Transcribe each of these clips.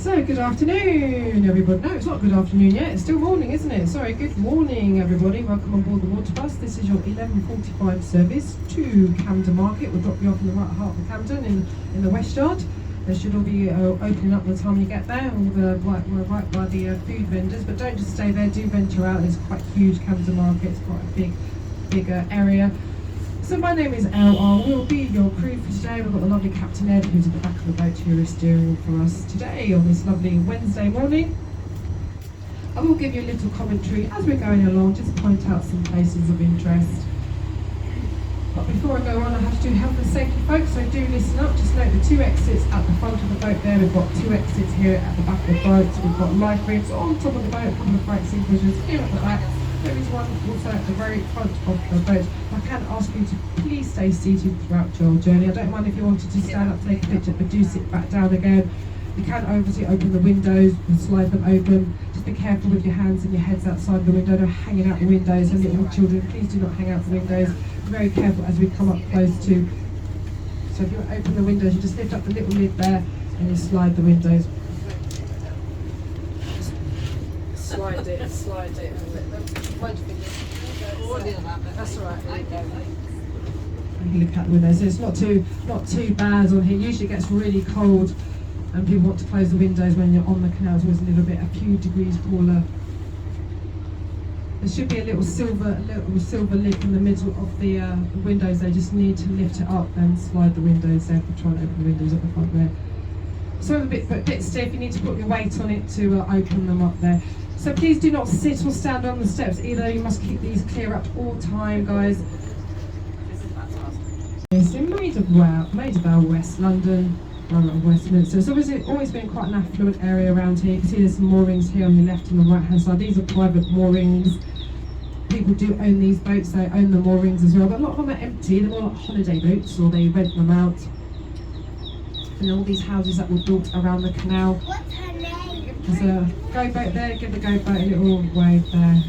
So, good afternoon, everybody. No, it's not good afternoon yet. It's still morning, isn't it? Sorry, good morning, everybody. Welcome on board the water bus. This is your 11:45 service to Camden Market. We'll drop you off in the right heart of Camden in the West Yard. They should all be opening up by the time you get there. We're right by the food vendors, but don't just stay there. Do venture out. It's quite huge. Camden Market. It's quite a big area. So my name is Elle. I will be your crew for today. We've got the lovely Captain Ed, who's at the back of the boat who is steering for us today on this lovely Wednesday morning. I will give you a little commentary as we're going along, just point out some places of interest. But before I go on, I have to do health and safety, folks, so do listen up. Just note the two exits at the front of the boat there. We've got two exits here at the back of the boat. So we've got life ribs on top of the boat, a couple of fire extinguishers here at the back. There is one also at the very front of the boat. I can ask you to please stay seated throughout your journey. I don't mind if you wanted to stand up, take a picture, but do sit back down again. You can obviously open the windows and slide them open. Just be careful with your hands and your heads outside the window. Don't hanging out the windows. And little children, please do not hang out the windows. Be very careful as we come up close to. So if you open the windows, you just lift up the little lid there and you slide the windows. Slide it. That's all right. There you go. You can look out the windows. So it's not too bad on here. Usually it gets really cold, and people want to close the windows when you're on the canal. It's always a few degrees cooler. There should be a little silver lid in the middle of the windows. They just need to lift it up and slide the windows there. If you try and open the windows at the front there. So a bit stiff. You need to put your weight on it to open them up there. So please do not sit or stand on the steps either. You must keep these clear at all time, guys. It's in Maida Hill, West London, Westminster. It's obviously always been quite an affluent area around here. You can see there's some moorings here on your left and the right hand side. These are private moorings. People do own these boats, they own the moorings as well, but a lot of them are empty. They're more like holiday boats, or they rent them out. And all these houses that were built around the canal. What's her name? There's a go boat there, give the go boat a little wave there.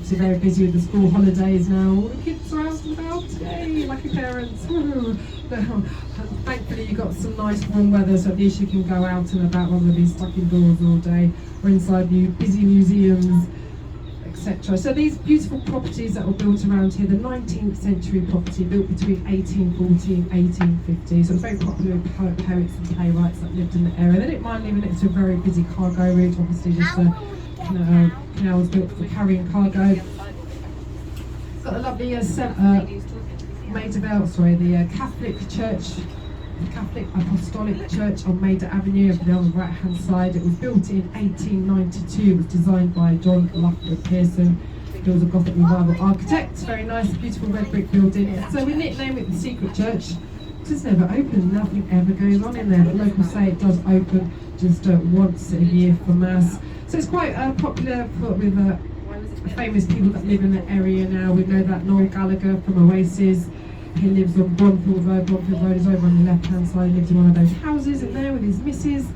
It's very busy with the school holidays now. All the kids are out and about, yay, lucky parents. Thankfully you got some nice warm weather, so at least you can go out and about rather than be stuck indoors all day or inside busy museums, etc. So these beautiful properties that were built around here, the 19th century property built between 1840 and 1850, so it's very popular with poets and playwrights that lived in the area. They didn't mind leaving it to a very busy cargo route, obviously just canal was built for carrying cargo. It's got a lovely the Catholic Church, the Catholic Apostolic Church on Maida Avenue over there on the right hand side. It was built in 1892. It was designed by John Lufkin Pearson. He was a Gothic revival architect. Very nice, beautiful red brick building. So we nickname it the Secret Church. It's never open, nothing ever goes on in there. The locals say it does open just once a year for mass. So it's quite popular with famous people that live in the area now. We know that Noel Gallagher from Oasis, he lives on Bromfield Road. Bromfield Road is over on the left hand side. He lives in one of those houses in there with his missus.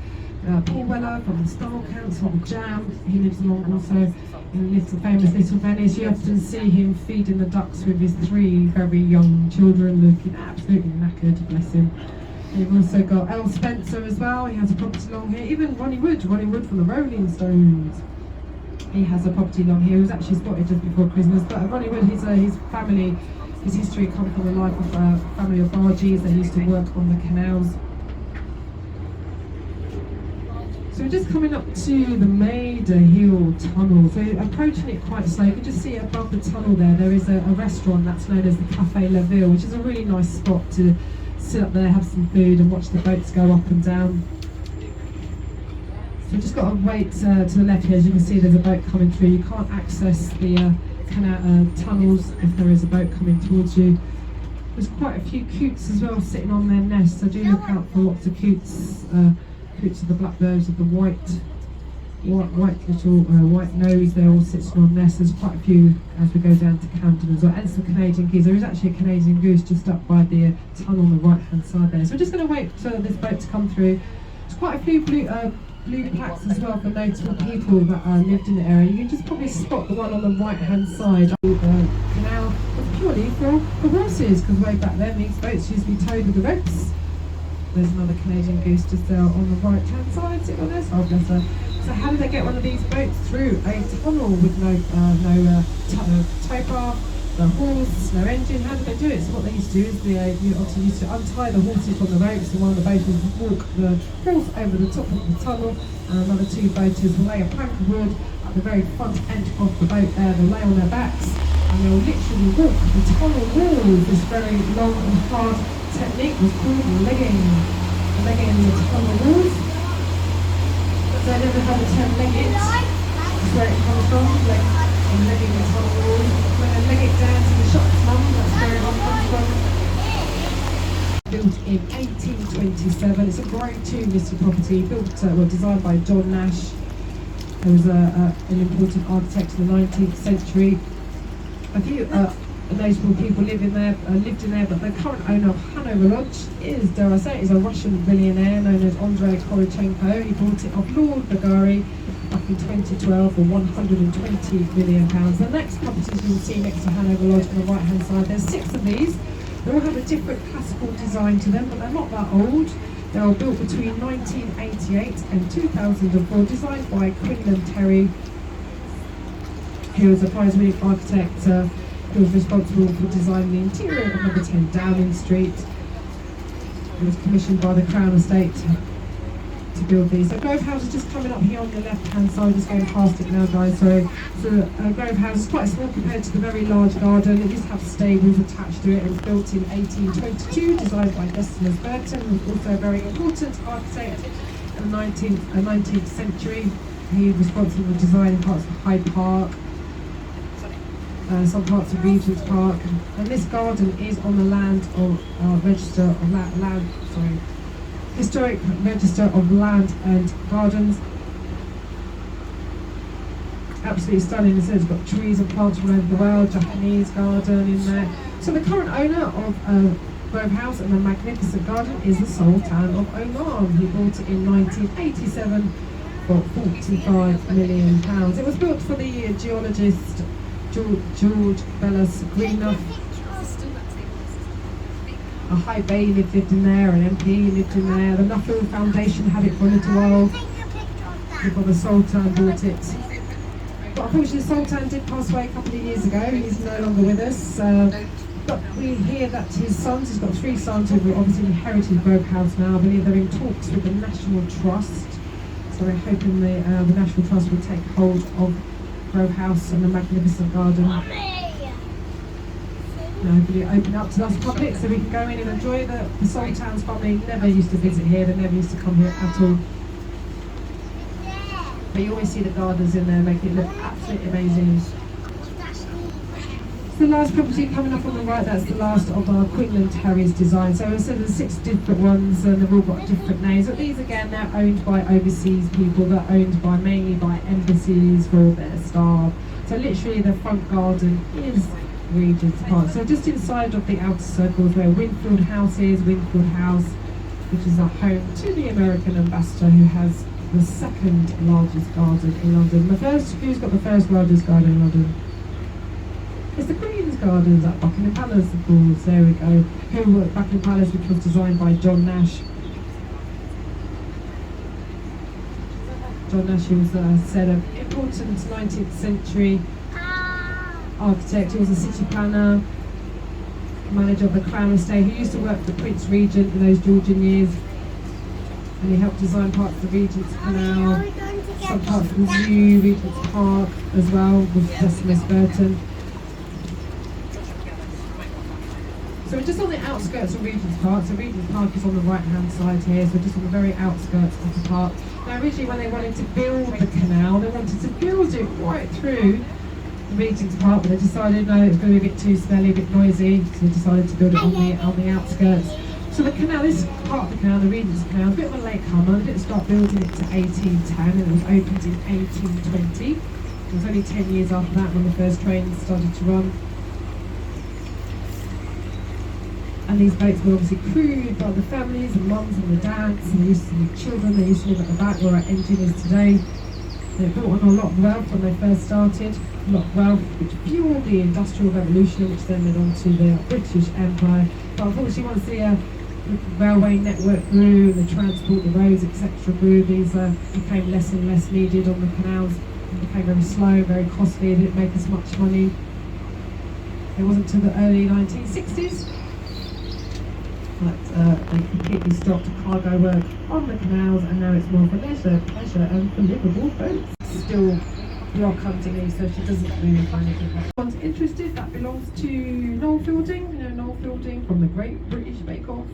Paul Weller from the Style Council, the Jam, he lives along also in the famous Little Venice. You often see him feeding the ducks with his three very young children, looking absolutely knackered, bless him. You've also got Earl Spencer as well. He has a property along here. Even Ronnie Wood from the Rolling Stones. He has a property along here. He was actually spotted just before Christmas. But Ronnie Wood, his family, his history comes from the life of a family of bargees. They used to work on the canals. So we're just coming up to the Maida Hill tunnel. So approaching it quite slow. You can just see above the tunnel there is a restaurant that's known as the Café La Ville, which is a really nice spot to sit up there, have some food and watch the boats go up and down. So we've just got to wait to the left here. As you can see, there's a boat coming through. You can't access the tunnels if there is a boat coming towards you. There's quite a few coots as well sitting on their nests, so do look out for lots of coots. Coots of the blackbirds with the white little white nose. They're all sitting on nests. There's quite a few as we go down to Camden as well, and some Canadian geese. There is actually a Canadian goose just up by the tunnel on the right hand side there. So we're just going to wait for this boat to come through. There's quite a few blue plaques as well for notable people that lived in the area. You can just probably spot the one on the right hand side. The canal was purely for horses, because way back then these boats used to be towed with the ropes. There's another Canadian goose just there on the right hand side, sitting on there. Oh, bless her. So how did they get one of these boats through a tunnel with no tow bar, no horse, no engine? How did they do it? So what they used to do is you obviously used to untie the horses from the ropes, and one of the boaters would walk the horse over the top of the tunnel, and another two boaters will lay a plank of wood at the very front end of the boat there. They'll lay on their backs, and they'll literally walk the tunnel walls. This very long and hard technique was called legging. Legging the tunnel walls. So I never had the term leggings. That's where it comes from, legging the tunnel walls. When they leg it down to the shop's mum, that's where it comes from. Built in 1827. It's a Grade 2 listed property, designed by John Nash, who was an important architect in the 19th century. A few notable people lived in there, but the current owner of Hanover Lodge is, dare I say, is a Russian billionaire known as Andrei Korochenko. He bought it off Lord Bulgari back in 2012 for £120 million. The next properties you'll see next to Hanover Lodge on the right hand side, there's 6 of these. They all have a different classical design to them, but they're not that old. They were built between 1988 and 2004, designed by Quinlan Terry, who was a prize-winning architect who was responsible for designing the interior of number 10 Downing Street. It was commissioned by the Crown Estate to build these. So Grove House is just coming up here on the left-hand side, just going past it now, guys. So Grove House is quite small compared to the very large garden. It used to have stables attached to it. It was built in 1822, designed by Decimus Burton, who was also a very important architect in the 19th century. He was responsible for designing parts of Hyde Park, some parts of Regent's Park, and this garden is on the land of Historic Register of Land and Gardens. Absolutely stunning. It's got trees and plants from all over the world, Japanese garden in there. So the current owner of Grove House and the magnificent garden is the Sultan of Oman. He bought it in 1987 for £45 million. It was built for the geologist George Bellas Greenough. A High Bay lived in there, an MP lived in there, the Nuffield Foundation had it for a little while before the Sultan bought it. But unfortunately the Sultan did pass away a couple of years ago. He's no longer with us. But we hear that he's got 3 sons who obviously inherited Grove House now. I believe they're in talks with the National Trust. So we're hoping the National Trust will take hold of Grove House and the magnificent garden. Hopefully open up to us public so we can go in and enjoy the Sultan's family. Never used to visit here, they never used to come here at all. But you always see the gardens in there, making it look absolutely amazing. The last property coming up on the right, that's the last of our Quinlan Terry's design. So there's 6 different ones and they've all got different names. But these again, they're owned by overseas people. They're owned mainly by embassies for their staff. So literally the front garden is Regent's Park. So just inside of the outer circles where Winfield House is, Winfield House, which is a home to the American ambassador who has the 2nd largest garden in London. Who's got the 1st largest garden in London? It's the Queen's Gardens at Buckingham Palace, of course. There we go. Who at Buckingham Palace, which was designed by John Nash. John Nash was said an important 19th century architect. He was a city planner, manager of the Crown Estate. He used to work for Prince Regent in those Georgian years. And he helped design parts of the Regent's Canal, some parts of the Zoo, Regent's Park as well, with Decimus Burton. So we're just on the outskirts of Regent's Park. So Regent's Park is on the right-hand side here, so just on the very outskirts of the park. Now originally when they wanted to build the canal, they wanted to build it right through the Regent's Park, but they decided no, it's going to be a bit too smelly, a bit noisy, so they decided to build it on the outskirts. So the canal, this part of the canal, the Regent's Canal, a bit of a late comer. They didn't start building it to 1810 and it was opened in 1820. It was only 10 years after that when the first trains started to run. And these boats were obviously crewed by the families, the mums and the dads, and the children. They used to live at the back where our engine is today. They brought on a lot of wealth when they first started, a lot of wealth which fueled the Industrial Revolution, which then led on to the British Empire. But unfortunately, once the the railway network grew, the transport, the roads, etc. grew, these became less and less needed on the canals. It became very slow, very costly, didn't make as much money. It wasn't until the early 1960s that they completely stopped cargo work on the canals, and now it's more for leisure, pleasure and for livable boats. Still rock underneath, so she doesn't really find it good. If anyone's interested, that belongs to Noel Fielding, you know Noel Fielding from the Great British Bake Off.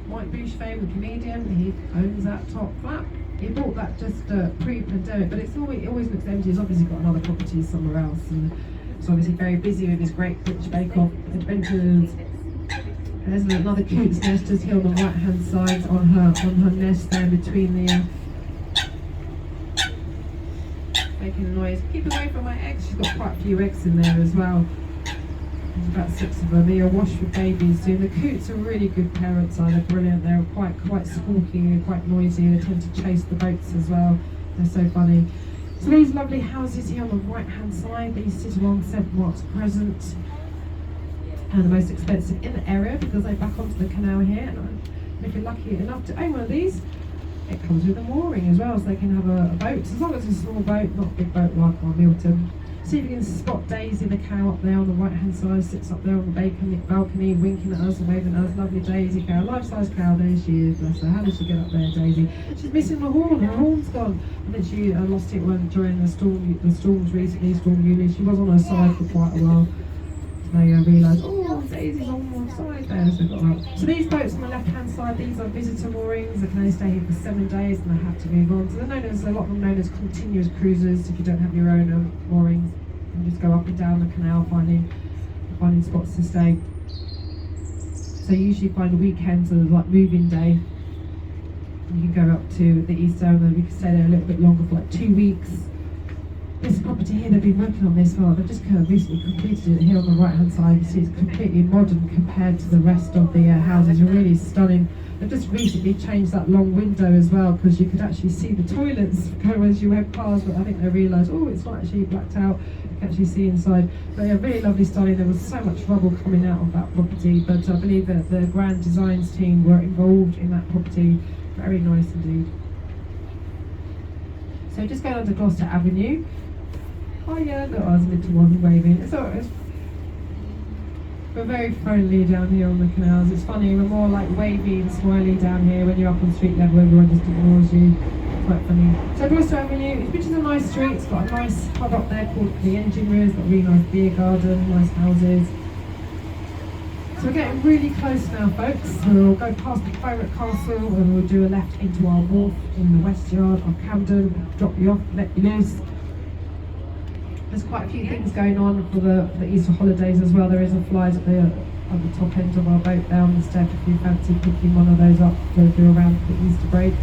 Mike Boucher, the comedian, he owns that top flat. He bought that just pre-pandemic, but it always looks empty. He's obviously got another property somewhere else, and he's obviously very busy with his Great British Bake Off adventures. And there's another coot's nest just here on the right hand side on her nest there between the making a noise. Keep away from my eggs. She's got quite a few eggs in there as well. There's about 6 of them. They are washed with babies soon. The coots are really good parents, they're brilliant. They're quite squawky and quite noisy. They tend to chase the boats as well. They're so funny. So these lovely houses here on the right hand side, these sit along St Mark's Crescent, and the most expensive in the area because they back onto the canal here. And if you're lucky enough to own one of these, it comes with a mooring as well, so they can have a boat, as long as it's a small boat, not a big boat like our Milton. See if you can spot Daisy the cow up there on the right hand side, sits up there on the balcony, winking at us and waving at us. Lovely Daisy cow, life-size cow, there she is, bless her. How did she get up there, Daisy? She's missing the horn, her horn's gone. I think she lost it during the storms recently, Storm Eunice. She was on her side for quite a while. They realised, oh, Daisy's on one side there, so got up. So these boats on the left-hand side, these are visitor moorings. They can only stay here for 7 days and they have to move on. So they're known as, a lot of them known as continuous cruisers. If you don't have your own moorings, you can just go up and down the canal finding spots to stay. So you usually find weekends or like moving day. You can go up to the East End and we can stay there a little bit longer for like 2 weeks. This property here, they've been working on this well. They've just recently completed it here on the right hand side. You see it's completely modern compared to the rest of the houses. It's really stunning. They've just recently changed that long window as well because you could actually see the toilets go as you went past, but I think they realised, oh, it's not actually blacked out. You can actually see inside. But yeah, really lovely stunning. There was so much rubble coming out of that property, but I believe that the Grand Designs team were involved in that property. Very nice indeed. So just going on to Gloucester Avenue. Oh yeah, look, I was a little one waving. It's alright. We're very friendly down here on the canals. It's funny, we're more like wavy and smiley down here. When you're up on street level, everyone just ignores you. It's quite funny. So Gloucester Avenue, which is a nice street. It's got a nice pub up there called the Engine Room. It's got a really nice beer garden, nice houses. So we're getting really close now, folks. So we'll go past the Pirate Castle and we'll do a left into our wharf in the West Yard of Camden. Drop you off, let you loose. There's quite a few things going on for the Easter holidays as well. There is a flight at the top end of our boat there on the step if you fancy picking one of those up to go through around the Easter break.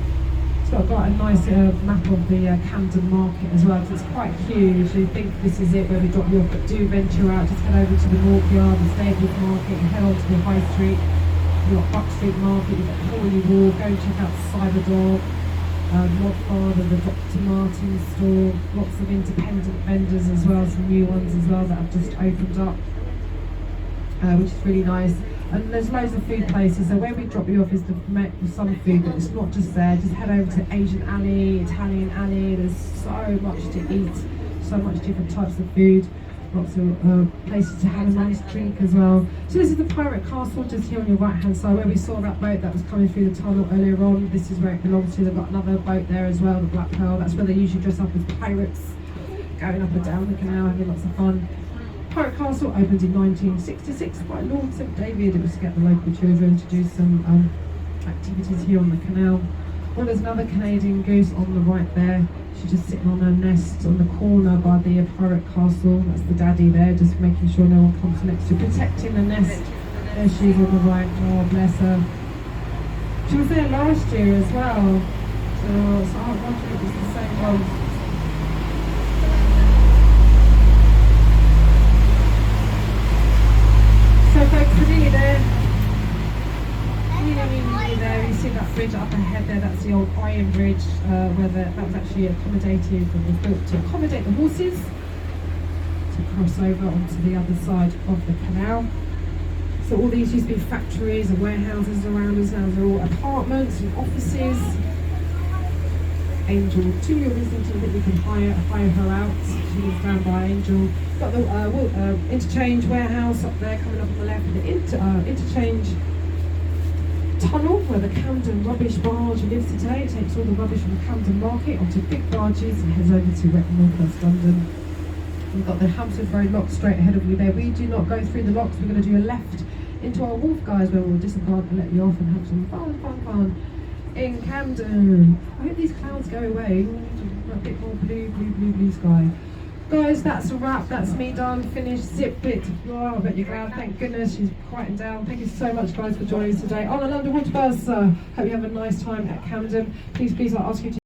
It's got quite a nice map of the Camden market as well, because it's quite huge. You think this is it where we drop you off, but do venture out. Just head over to the North Yard, the Stables Market, and head on to the High Street. You've got Buck Street Market, you've got Hawley Wall, go and check out Cyberdog. Modford and the Dr. Martens store, lots of independent vendors as well, some new ones as well that have just opened up, which is really nice. And there's loads of food places, so where we drop you off is some food, but it's not just there. Just head over to Asian Alley, Italian Alley. There's so much to eat, so much different types of food. Lots of places to have a nice drink as well. So this is the Pirate Castle just here on your right hand side where we saw that boat that was coming through the tunnel earlier on. This is where it belongs to. They've got another boat there as well, the Black Pearl. That's where they usually dress up as pirates, going up and down the canal, having lots of fun. Pirate Castle opened in 1966 by Lord St David. It was to get the local children to do some activities here on the canal. Well, there's another Canadian goose on the right there. She's just sitting on her nest on the corner by the Pirate Castle. That's the daddy there, just making sure no one comes next to her, protecting the nest. There she is on the right. Oh, bless her. She was there last year as well. So I wonder if it's the same one. So folks, we're nearly there. Nearly there. You see that bridge up ahead there, that's the old iron bridge where that was actually accommodated and was built to accommodate the horses to cross over onto the other side of the canal. So all these used to be factories and warehouses around us, now they're all apartments and offices. Angel 2, you're listening to that you can hire her out. She lives down by Angel. Got the interchange warehouse up there coming up on the left, and the interchange tunnel where the Camden rubbish barge lives today. It takes all the rubbish from the Camden market onto big barges and heads over to Regent, North West London. We've got the Hampstead Road lock straight ahead of you there. We do not go through the locks, we're going to do a left into our wharf, guys, where we'll disembark and let you off and have some fun in Camden. I hope these clouds go away. We need a bit more blue sky. Guys, that's a wrap. That's me done, finished, zip it. Oh, I bet you're glad. Thank goodness she's quieting down. Thank you so much, guys, for joining us today on the London Water Bus. Hope you have a nice time at Camden. Please, I ask you to